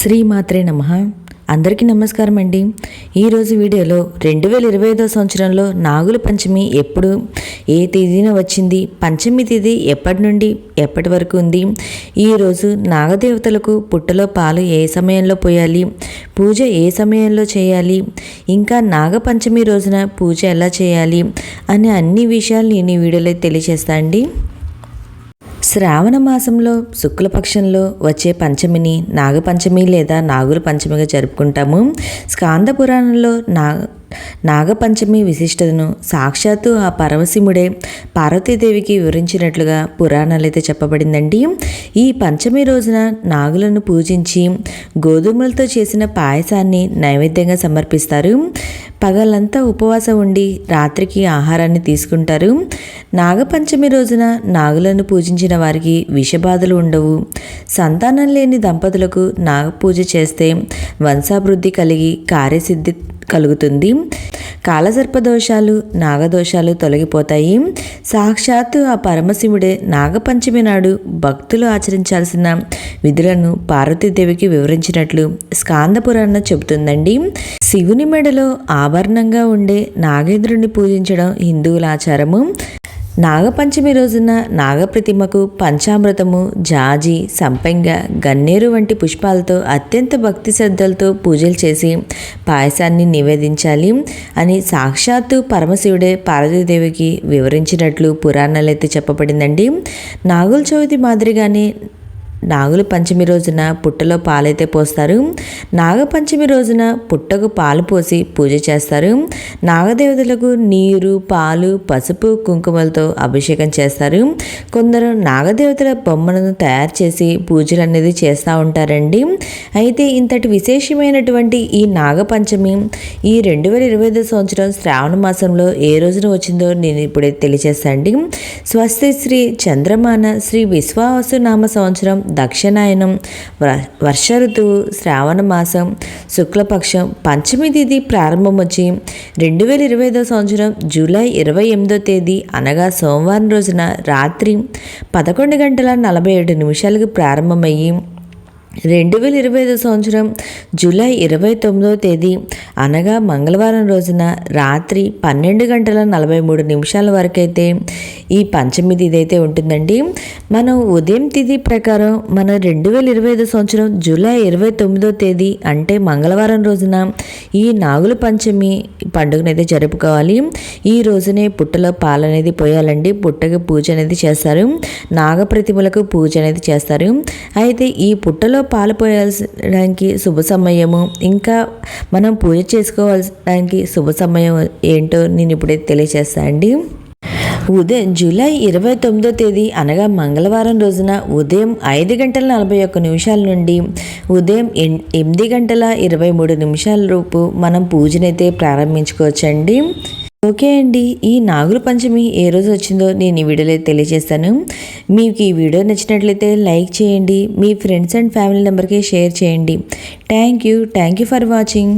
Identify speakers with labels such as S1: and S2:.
S1: శ్రీమాత్రే నమః. అందరికీ నమస్కారం అండి. ఈరోజు వీడియోలో 2025 సంవత్సరంలో నాగుల పంచమి ఎప్పుడు, ఏ తేదీన వచ్చింది, పంచమి తేదీ ఎప్పటి నుండి ఎప్పటి వరకు ఉంది, ఈరోజు నాగదేవతలకు పుట్టలో పాలు ఏ సమయంలో పోయాలి, పూజ ఏ సమయంలో చేయాలి, ఇంకా నాగపంచమి రోజున పూజ ఎలా చేయాలి అనే అన్ని విషయాలు నేను ఈ వీడియోలో తెలియజేస్తా అండి. శ్రావణ మాసంలో శుక్లపక్షంలో వచ్చే పంచమిని నాగపంచమి లేదా నాగుల పంచమిగా జరుపుకుంటాము. స్కాంద పురాణంలో నాగపంచమి విశిష్టతను సాక్షాత్తు ఆ పరమశివుడే పార్వతీదేవికి వివరించినట్లుగా పురాణాలు అయితే చెప్పబడిందండి. ఈ పంచమి రోజున నాగులను పూజించి గోధుమలతో చేసిన పాయసాన్ని నైవేద్యంగా సమర్పిస్తారు. పగలంతా ఉపవాసం ఉండి రాత్రికి ఆహారాన్ని తీసుకుంటారు. నాగపంచమి రోజున నాగులను పూజించిన వారికి విషబాధలు ఉండవు. సంతానం లేని దంపతులకు నాగపూజ చేస్తే వంశాభివృద్ధి కలిగి కార్యసిద్ధి కలుగుతుంది. కాలసర్పదోషాలు, నాగదోషాలు తొలగిపోతాయి. సాక్షాత్తు ఆ పరమశివుడే నాగపంచమి నాడు భక్తులు ఆచరించాల్సిన విధులను పార్వతీదేవికి వివరించినట్లు స్కాంద పురాణం చెబుతుందండి. శివుని మెడలో ఆభరణంగా ఉండే నాగేంద్రుని పూజించడం హిందువుల ఆచారము. నాగపంచమి రోజున నాగప్రతిమకు పంచామృతము, జాజి, సంపెంగ, గన్నేరు వంటి పుష్పాలతో అత్యంత భక్తి శ్రద్ధలతో పూజలు చేసి పాయసాన్ని నివేదించాలి అని సాక్షాత్తు పరమశివుడే పార్వతీదేవికి వివరించినట్లు పురాణాలైతే చెప్పబడిందండి. నాగుల చవితి మాదిరిగానే నాగుల పంచమి రోజున పుట్టలో పాలైతే పోస్తారు. నాగపంచమి రోజున పుట్టకు పాలు పోసి పూజ చేస్తారు. నాగదేవతలకు నీరు, పాలు, పసుపు, కుంకుమలతో అభిషేకం చేస్తారు. కొందరు నాగదేవతల బొమ్మలను తయారు చేసి పూజలు అనేది చేస్తూ ఉంటారండి. అయితే ఇంతటి విశేషమైనటువంటి ఈ నాగపంచమి ఈ 2025 సంవత్సరం శ్రావణ మాసంలో ఏ రోజున వచ్చిందో నేను ఇప్పుడే తెలియజేస్తాండి. స్వస్తి శ్రీ చంద్రమాన శ్రీ విశ్వావసు నామ సంవత్సరం దక్షిణాయనం వర్ష ఋతువు శ్రావణ మాసం శుక్లపక్షం పంచమి తేదీ ప్రారంభం వచ్చి 2025 సంవత్సరం జూలై 28వ తేదీ అనగా సోమవారం రోజున రాత్రి 11:47 ప్రారంభమయ్యి 2025 సంవత్సరం జూలై 29వ తేదీ అనగా మంగళవారం రోజున రాత్రి 12:43 వరకైతే ఈ పంచమి తిథి అయితే ఉంటుందండి. మనం ఉదయం తిథి ప్రకారం మన 2025 సంవత్సరం జూలై 29వ తేదీ అంటే మంగళవారం రోజున ఈ నాగుల పంచమి పండుగనైతే జరుపుకోవాలి. ఈ రోజునే పుట్టలో పాలు అనేది పోయాలండి. పుట్టకి పూజ అనేది చేస్తారు. నాగప్రతిమలకు పూజ అనేది చేస్తారు. అయితే ఈ పుట్టలో పాలు పోయాల్సడానికి శుభ సమయము, ఇంకా మనం పూజ చేసుకోవాల్సడానికి శుభ సమయం ఏంటో నేను ఇప్పుడే తెలియజేస్తాను అండి. ఉదయం జూలై 29వ తేదీ అనగా మంగళవారం రోజున ఉదయం 5:41 నుండి ఉదయం 8:23 లోపు మనం పూజనైతే ప్రారంభించుకోవచ్చండి. ఓకే అండి, ఈ నాగుల పంచమి ఏ రోజు వచ్చిందో నేను ఈ వీడియోలో తెలియజేస్తాను. మీకు ఈ వీడియో నచ్చినట్లయితే లైక్ చేయండి, మీ ఫ్రెండ్స్ అండ్ ఫ్యామిలీ మెంబర్కి షేర్ చేయండి. Thank you for watching.